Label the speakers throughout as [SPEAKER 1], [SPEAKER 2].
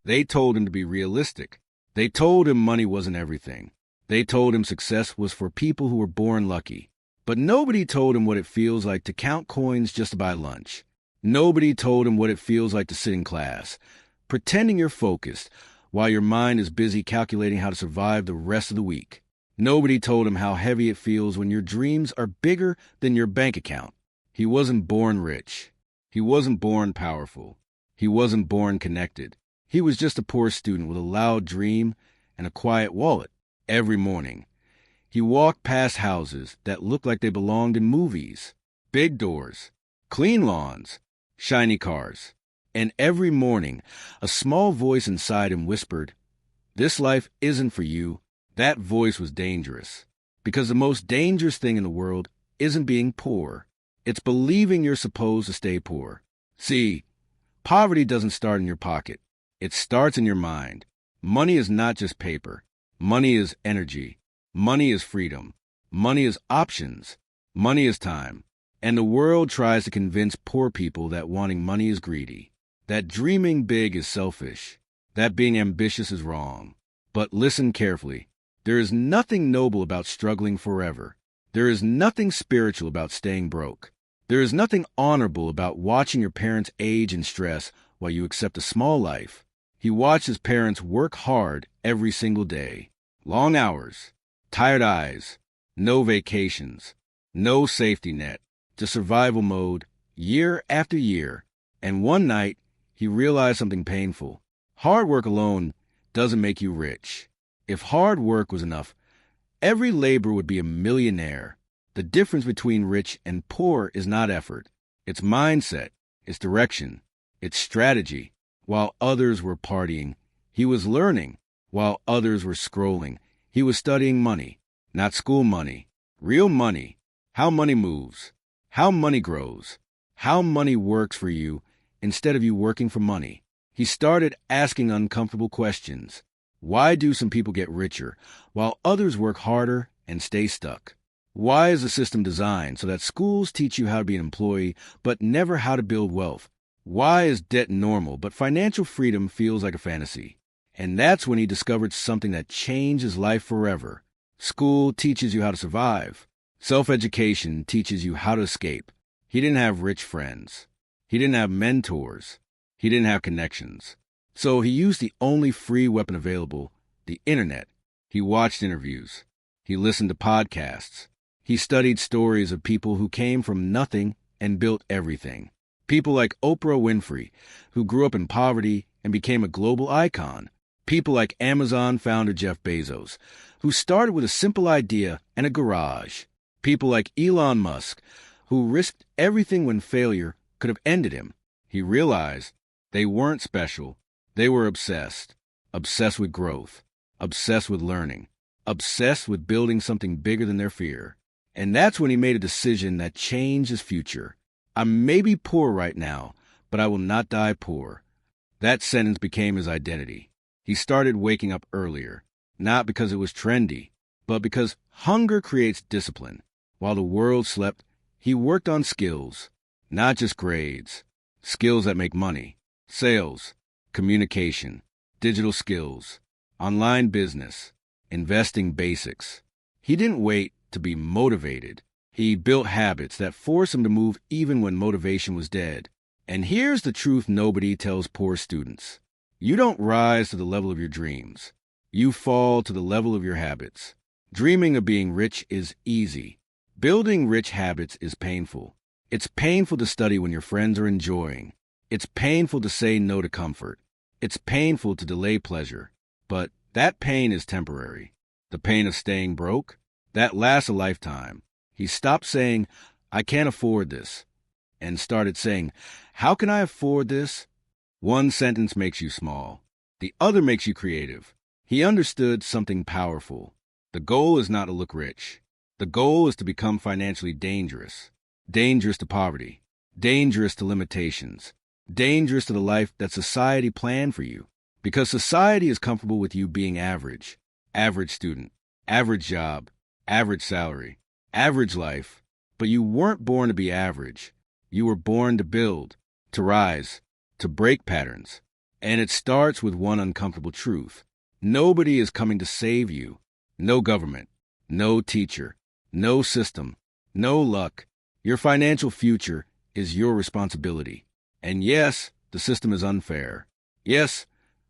[SPEAKER 1] They told him to be realistic. They told him money wasn't everything. They told him success was for people who were born lucky. But nobody told him what it feels like to count coins just to buy lunch. Nobody told him what it feels like to sit in class, pretending you're focused, while your mind is busy calculating how to survive the rest of the week. Nobody told him how heavy it feels when your dreams are bigger than your bank account. He wasn't born rich. He wasn't born powerful. He wasn't born connected. He was just a poor student with a loud dream and a quiet wallet. Every morning, he walked past houses that looked like they belonged in movies. Big doors, clean lawns, shiny cars. And every morning, a small voice inside him whispered, "This life isn't for you." That voice was dangerous, because the most dangerous thing in the world isn't being poor. It's believing you're supposed to stay poor. See, poverty doesn't start in your pocket. It starts in your mind. Money is not just paper. Money is energy. Money is freedom. Money is options. Money is time. And the world tries to convince poor people that wanting money is greedy, that dreaming big is selfish, that being ambitious is wrong. But listen carefully. There is nothing noble about struggling forever. There is nothing spiritual about staying broke. There is nothing honorable about watching your parents age in stress while you accept a small life. He watched his parents work hard every single day. Long hours, tired eyes, no vacations, no safety net, just survival mode, year after year. And one night, he realized something painful. Hard work alone doesn't make you rich. If hard work was enough, every laborer would be a millionaire. The difference between rich and poor is not effort. It's mindset, it's direction, it's strategy. While others were partying, he was learning. While others were scrolling, he was studying money. Not school money, real money. How money moves, how money grows, how money works for you instead of you working for money. He started asking uncomfortable questions. Why do some people get richer while others work harder and stay stuck? Why is the system designed so that schools teach you how to be an employee but never how to build wealth? Why is debt normal but financial freedom feels like a fantasy? And that's when he discovered something that changed his life forever. School teaches you how to survive. Self-education teaches you how to escape. He didn't have rich friends. He didn't have mentors. He didn't have connections. So he used the only free weapon available, the internet. He watched interviews. He listened to podcasts. He studied stories of people who came from nothing and built everything. People like Oprah Winfrey, who grew up in poverty and became a global icon. People like Amazon founder Jeff Bezos, who started with a simple idea and a garage. People like Elon Musk, who risked everything when failure could have ended him. He realized they weren't special. They were obsessed. Obsessed with growth. Obsessed with learning. Obsessed with building something bigger than their fear. And that's when he made a decision that changed his future. I may be poor right now, but I will not die poor. That sentence became his identity. He started waking up earlier, not because it was trendy, but because hunger creates discipline. While the world slept, he worked on skills, not just grades, skills that make money, sales, communication, digital skills, online business, investing basics. He didn't wait to be motivated. He built habits that forced him to move even when motivation was dead. And here's the truth nobody tells poor students. You don't rise to the level of your dreams. You fall to the level of your habits. Dreaming of being rich is easy. Building rich habits is painful. It's painful to study when your friends are enjoying. It's painful to say no to comfort. It's painful to delay pleasure. But that pain is temporary. The pain of staying broke, that lasts a lifetime. He stopped saying, "I can't afford this," and started saying, "How can I afford this?" One sentence makes you small. The other makes you creative. He understood something powerful. The goal is not to look rich. The goal is to become financially dangerous. Dangerous to poverty. Dangerous to limitations. Dangerous to the life that society planned for you. Because society is comfortable with you being average. Average student. Average job. Average salary. Average life. But you weren't born to be average. You were born to build, to rise, to break patterns, And it starts with one uncomfortable truth. Nobody is coming to save you. No government, no teacher, no system, no luck. Your financial future is your responsibility. And yes, the system is unfair. Yes,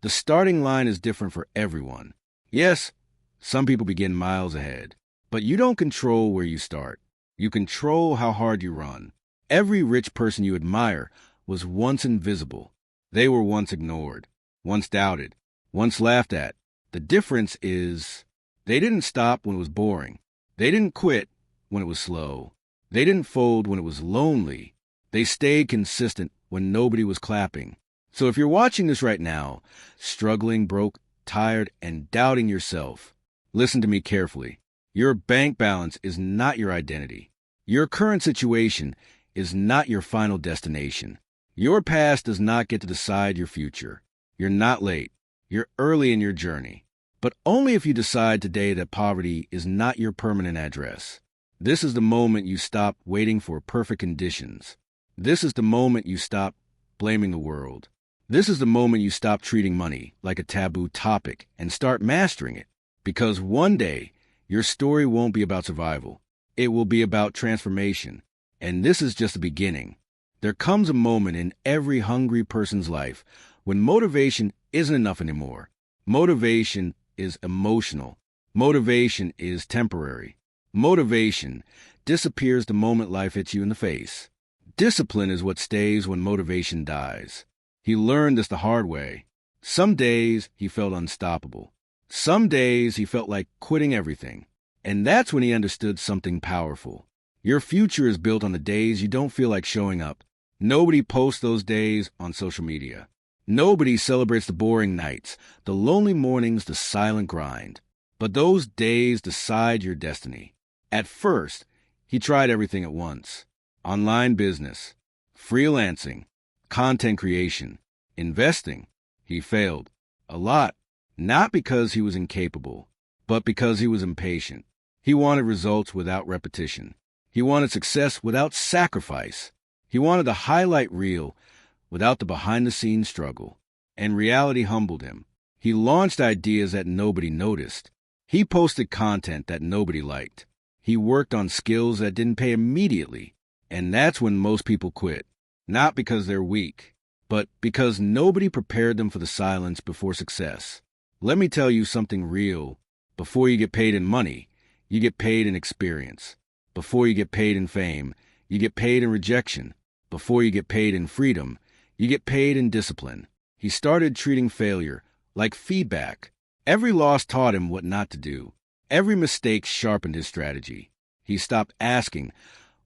[SPEAKER 1] the starting line is different for everyone. Yes, some people begin miles ahead. But you don't control where you start. You control how hard you run. Every rich person you admire was once invisible. They were once ignored, once doubted, once laughed at. The difference is they didn't stop when it was boring. They didn't quit when it was slow. They didn't fold when it was lonely. They stayed consistent when nobody was clapping. So if you're watching this right now, struggling, broke, tired, and doubting yourself, listen to me carefully. Your bank balance is not your identity. Your current situation is not your final destination. Your past does not get to decide your future. You're not late. You're early in your journey. But only if you decide today that poverty is not your permanent address. This is the moment you stop waiting for perfect conditions. This is the moment you stop blaming the world. This is the moment you stop treating money like a taboo topic and start mastering it. Because one day, your story won't be about survival. It will be about transformation. And this is just the beginning. There comes a moment in every hungry person's life when motivation isn't enough anymore. Motivation is emotional. Motivation is temporary. Motivation disappears the moment life hits you in the face. Discipline is what stays when motivation dies. He learned this the hard way. Some days he felt unstoppable. Some days he felt like quitting everything. And that's when he understood something powerful. Your future is built on the days you don't feel like showing up. Nobody posts those days on social media. Nobody celebrates the boring nights, the lonely mornings, the silent grind. But those days decide your destiny. At first, he tried everything at once. Online business, freelancing, content creation, investing. He failed. A lot. Not because he was incapable, but because he was impatient. He wanted results without repetition. He wanted success without sacrifice. He wanted the highlight reel without the behind-the-scenes struggle. And reality humbled him. He launched ideas that nobody noticed. He posted content that nobody liked. He worked on skills that didn't pay immediately. And that's when most people quit. Not because they're weak, but because nobody prepared them for the silence before success. Let me tell you something real. Before you get paid in money, you get paid in experience. Before you get paid in fame, you get paid in rejection. Before you get paid in freedom, you get paid in discipline. He started treating failure like feedback. Every loss taught him what not to do. Every mistake sharpened his strategy. He stopped asking,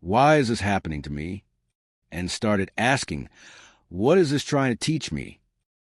[SPEAKER 1] "Why is this happening to me?" and started asking, "What is this trying to teach me?"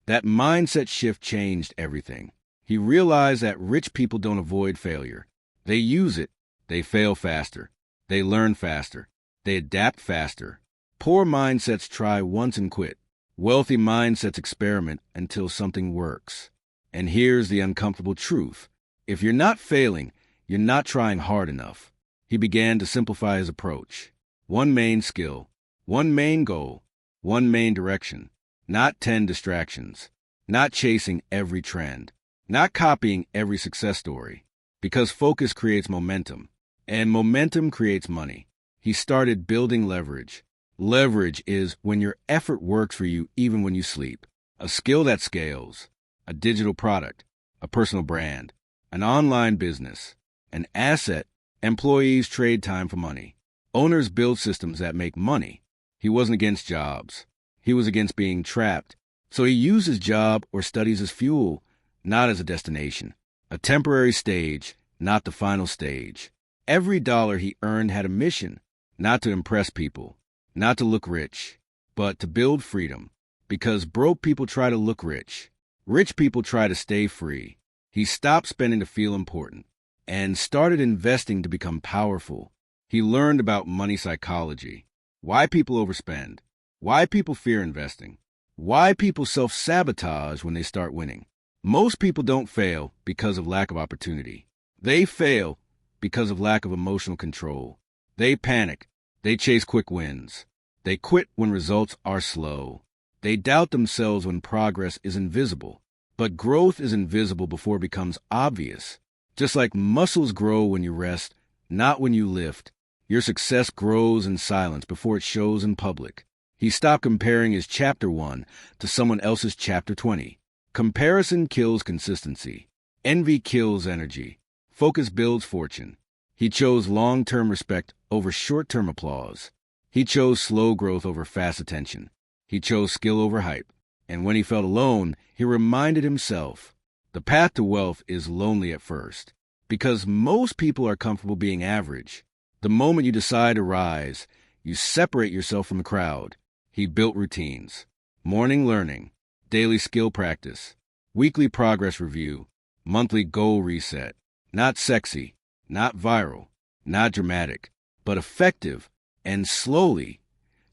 [SPEAKER 1] That mindset shift changed everything. He realized that rich people don't avoid failure. They use it. They fail faster. They learn faster. They adapt faster. Poor mindsets try once and quit. Wealthy mindsets experiment until something works. And here's the uncomfortable truth. If you're not failing, you're not trying hard enough. He began to simplify his approach. One main skill, one main goal, one main direction. Not 10 distractions. Not chasing every trend. Not copying every success story. Because focus creates momentum. And momentum creates money. He started building leverage. Leverage is when your effort works for you even when you sleep. A skill that scales. A digital product. A personal brand. An online business. An asset. Employees trade time for money. Owners build systems that make money. He wasn't against jobs. He was against being trapped. So he used his job or studies as fuel, not as a destination. A temporary stage, not the final stage. Every dollar he earned had a mission, not to impress people, not to look rich, but to build freedom. Because broke people try to look rich. Rich people try to stay free. He stopped spending to feel important and started investing to become powerful. He learned about money psychology, why people overspend, why people fear investing, why people self-sabotage when they start winning. Most people don't fail because of lack of opportunity. They fail because of lack of emotional control. They panic. They chase quick wins. They quit when results are slow. They doubt themselves when progress is invisible. But growth is invisible before it becomes obvious. Just like muscles grow when you rest, not when you lift, your success grows in silence before it shows in public. He stopped comparing his chapter 1 to someone else's chapter 20. Comparison kills consistency. Envy kills energy. Focus builds fortune. He chose long-term respect over short-term applause. He chose slow growth over fast attention. He chose skill over hype. And when he felt alone, he reminded himself, the path to wealth is lonely at first, because most people are comfortable being average. The moment you decide to rise, you separate yourself from the crowd. He built routines, morning learning, daily skill practice, weekly progress review, monthly goal reset. Not sexy, not viral, not dramatic, but effective. And slowly,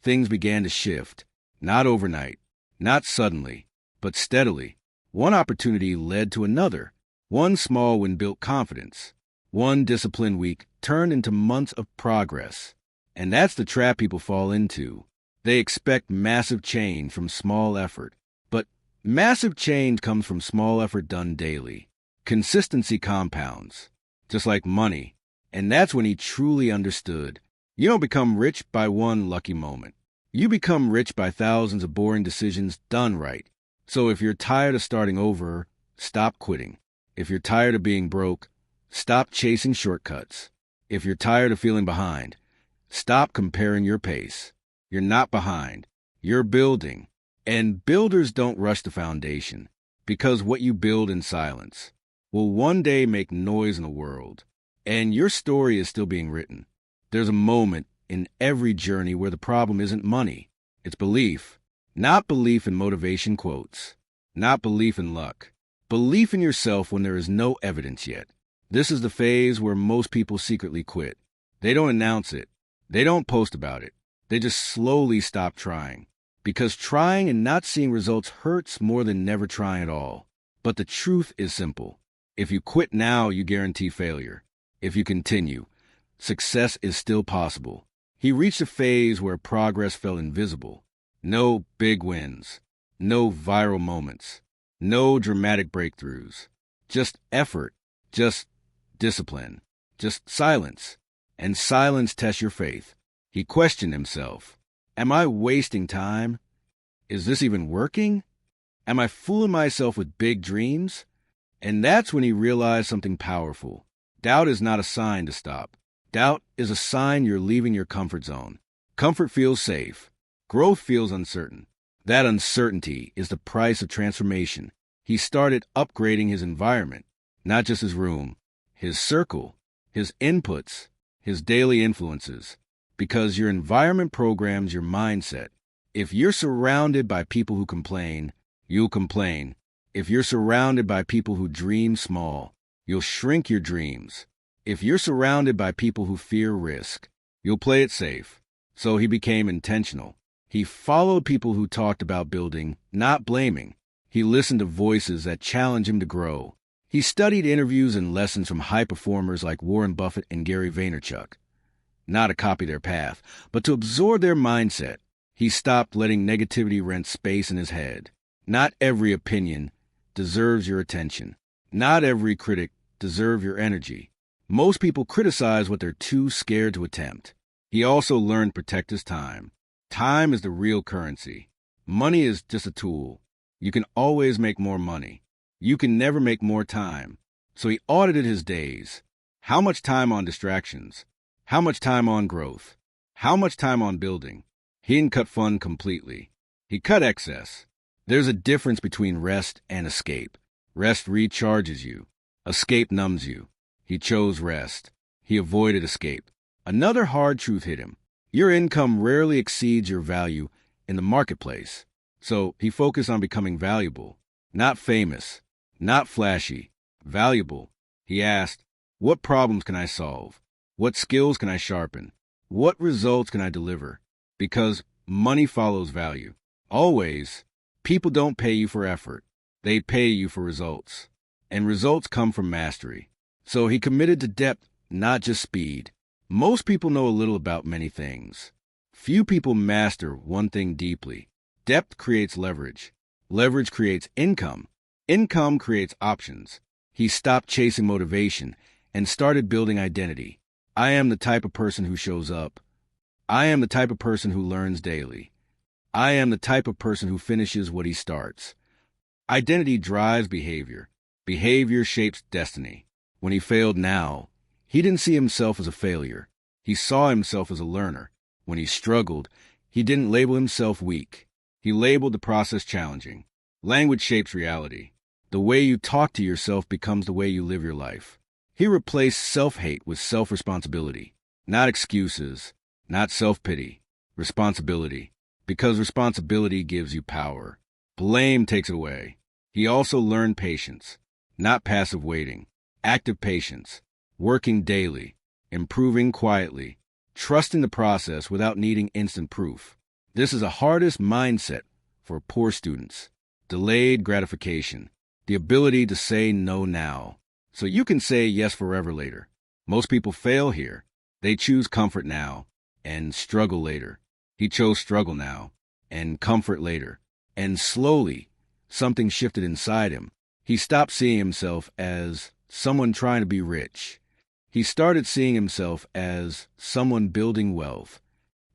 [SPEAKER 1] things began to shift, not overnight. Not suddenly, but steadily. One opportunity led to another. One small win built confidence. One disciplined week turned into months of progress. And that's the trap people fall into. They expect massive change from small effort. But massive change comes from small effort done daily. Consistency compounds, just like money. And that's when he truly understood. You don't become rich by one lucky moment. You become rich by thousands of boring decisions done right. So if you're tired of starting over, stop quitting. If you're tired of being broke, stop chasing shortcuts. If you're tired of feeling behind, stop comparing your pace. You're not behind. You're building. And builders don't rush the foundation, because what you build in silence will one day make noise in the world. And your story is still being written. There's a moment in every journey where the problem isn't money. It's belief. Not belief in motivation quotes. Not belief in luck. Belief in yourself when there is no evidence yet. This is the phase where most people secretly quit. They don't announce it. They don't post about it. They just slowly stop trying. Because trying and not seeing results hurts more than never trying at all. But the truth is simple. If you quit now, you guarantee failure. If you continue, success is still possible. He reached a phase where progress felt invisible. No big wins. No viral moments. No dramatic breakthroughs. Just effort. Just discipline. Just silence. And silence tests your faith. He questioned himself. Am I wasting time? Is this even working? Am I fooling myself with big dreams? And that's when he realized something powerful. Doubt is not a sign to stop. Doubt is a sign you're leaving your comfort zone. Comfort feels safe. Growth feels uncertain. That uncertainty is the price of transformation. He started upgrading his environment, not just his room, his circle, his inputs, his daily influences. Because your environment programs your mindset. If you're surrounded by people who complain, you'll complain. If you're surrounded by people who dream small, you'll shrink your dreams. If you're surrounded by people who fear risk, you'll play it safe. So he became intentional. He followed people who talked about building, not blaming. He listened to voices that challenged him to grow. He studied interviews and lessons from high performers like Warren Buffett and Gary Vaynerchuk. Not to copy their path, but to absorb their mindset. He stopped letting negativity rent space in his head. Not every opinion deserves your attention. Not every critic deserves your energy. Most people criticize what they're too scared to attempt. He also learned to protect his time. Time is the real currency. Money is just a tool. You can always make more money. You can never make more time. So he audited his days. How much time on distractions? How much time on growth? How much time on building? He didn't cut fun completely. He cut excess. There's a difference between rest and escape. Rest recharges you. Escape numbs you. He chose rest. He avoided escape. Another hard truth hit him. Your income rarely exceeds your value in the marketplace. So he focused on becoming valuable. Not famous. Not flashy. Valuable. He asked, what problems can I solve? What skills can I sharpen? What results can I deliver? Because money follows value. Always. People don't pay you for effort. They pay you for results. And results come from mastery. So he committed to depth, not just speed. Most people know a little about many things. Few people master one thing deeply. Depth creates leverage. Leverage creates income. Income creates options. He stopped chasing motivation and started building identity. I am the type of person who shows up. I am the type of person who learns daily. I am the type of person who finishes what he starts. Identity drives behavior. Behavior shapes destiny. When he failed now, he didn't see himself as a failure. He saw himself as a learner. When he struggled, he didn't label himself weak. He labeled the process challenging. Language shapes reality. The way you talk to yourself becomes the way you live your life. He replaced self-hate with self-responsibility. Not excuses, not self-pity. Responsibility. Because responsibility gives you power. Blame takes it away. He also learned patience. Not passive waiting. Active patience. Working daily. Improving quietly. Trusting the process without needing instant proof. This is the hardest mindset for poor students. Delayed gratification. The ability to say no now, so you can say yes forever later. Most people fail here. They choose comfort now and struggle later. He chose struggle now and comfort later. And slowly, something shifted inside him. He stopped seeing himself as someone trying to be rich. He started seeing himself as someone building wealth.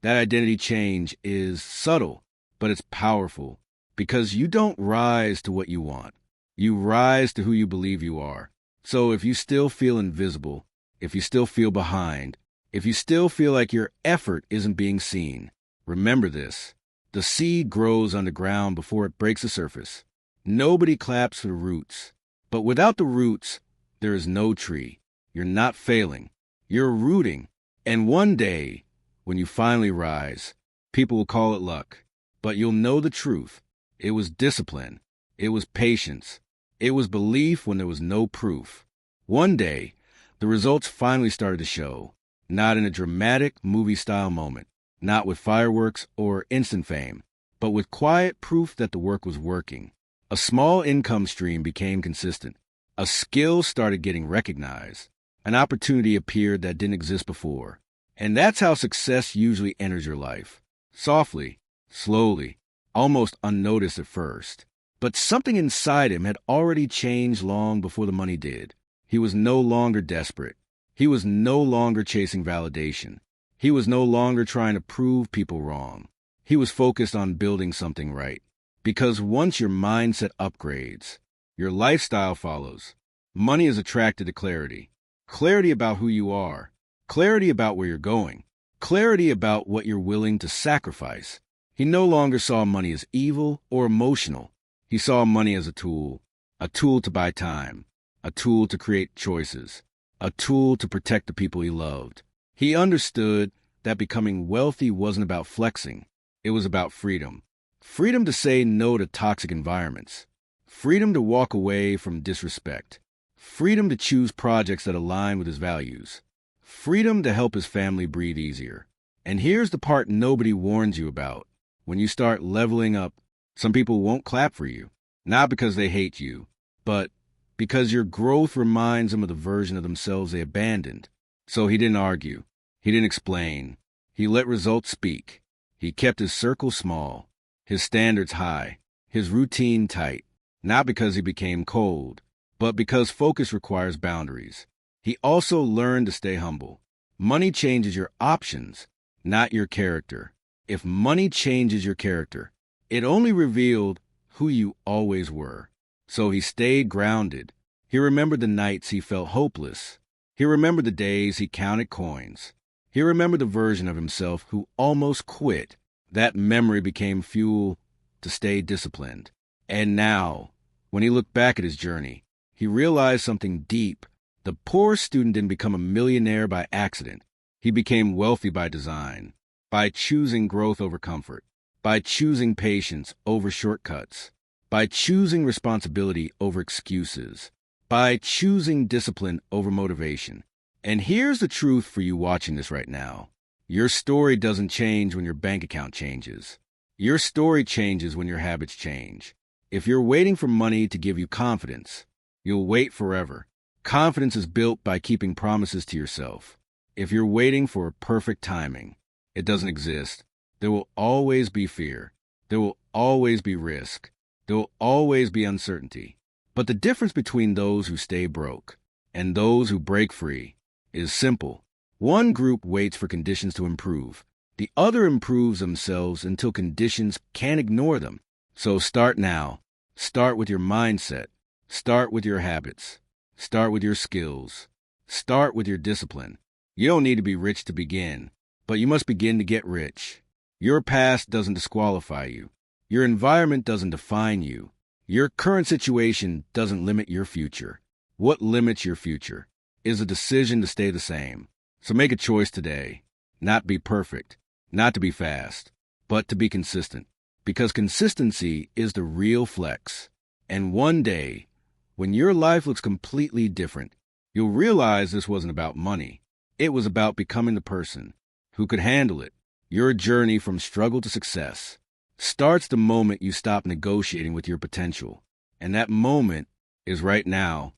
[SPEAKER 1] That identity change is subtle, but it's powerful because you don't rise to what you want. You rise to who you believe you are. So if you still feel invisible, if you still feel behind, if you still feel like your effort isn't being seen, remember this. The seed grows underground before it breaks the surface. Nobody claps for the roots. But without the roots, there is no tree. You're not failing. You're rooting. And one day, when you finally rise, people will call it luck. But you'll know the truth. It was discipline. It was patience. It was belief when there was no proof. One day, the results finally started to show, not in a dramatic movie-style moment, not with fireworks or instant fame, but with quiet proof that the work was working. A small income stream became consistent. A skill started getting recognized. An opportunity appeared that didn't exist before. And that's how success usually enters your life. Softly, slowly, almost unnoticed at first. But something inside him had already changed long before the money did. He was no longer desperate. He was no longer chasing validation. He was no longer trying to prove people wrong. He was focused on building something right. Because once your mindset upgrades, your lifestyle follows. Money is attracted to clarity. Clarity about who you are. Clarity about where you're going. Clarity about what you're willing to sacrifice. He no longer saw money as evil or emotional. He saw money as a tool to buy time, a tool to create choices, a tool to protect the people he loved. He understood that becoming wealthy wasn't about flexing. It was about freedom. Freedom to say no to toxic environments. Freedom to walk away from disrespect. Freedom to choose projects that align with his values. Freedom to help his family breathe easier. And here's the part nobody warns you about. When you start leveling up, some people won't clap for you, not because they hate you, but because your growth reminds them of the version of themselves they abandoned. So he didn't argue. He didn't explain. He let results speak. He kept his circle small, his standards high, his routine tight, not because he became cold, but because focus requires boundaries. He also learned to stay humble. Money changes your options, not your character. If money changes your character, it only revealed who you always were. So he stayed grounded. He remembered the nights he felt hopeless. He remembered the days he counted coins. He remembered the version of himself who almost quit. That memory became fuel to stay disciplined. And now, when he looked back at his journey, he realized something deep. The poor student didn't become a millionaire by accident. He became wealthy by design, by choosing growth over comfort, by choosing patience over shortcuts, by choosing responsibility over excuses, by choosing discipline over motivation. And here's the truth for you watching this right now. Your story doesn't change when your bank account changes. Your story changes when your habits change. If you're waiting for money to give you confidence, you'll wait forever. Confidence is built by keeping promises to yourself. If you're waiting for perfect timing, it doesn't exist. There will always be fear. There will always be risk. There will always be uncertainty. But the difference between those who stay broke and those who break free is simple. One group waits for conditions to improve. The other improves themselves until conditions can't ignore them. So start now. Start with your mindset. Start with your habits. Start with your skills. Start with your discipline. You don't need to be rich to begin, but you must begin to get rich. Your past doesn't disqualify you. Your environment doesn't define you. Your current situation doesn't limit your future. What limits your future is a decision to stay the same. So make a choice today. Not be perfect, not to be fast, but to be consistent. Because consistency is the real flex. And one day, when your life looks completely different, you'll realize this wasn't about money. It was about becoming the person who could handle it. Your journey from struggle to success starts the moment you stop negotiating with your potential. And that moment is right now.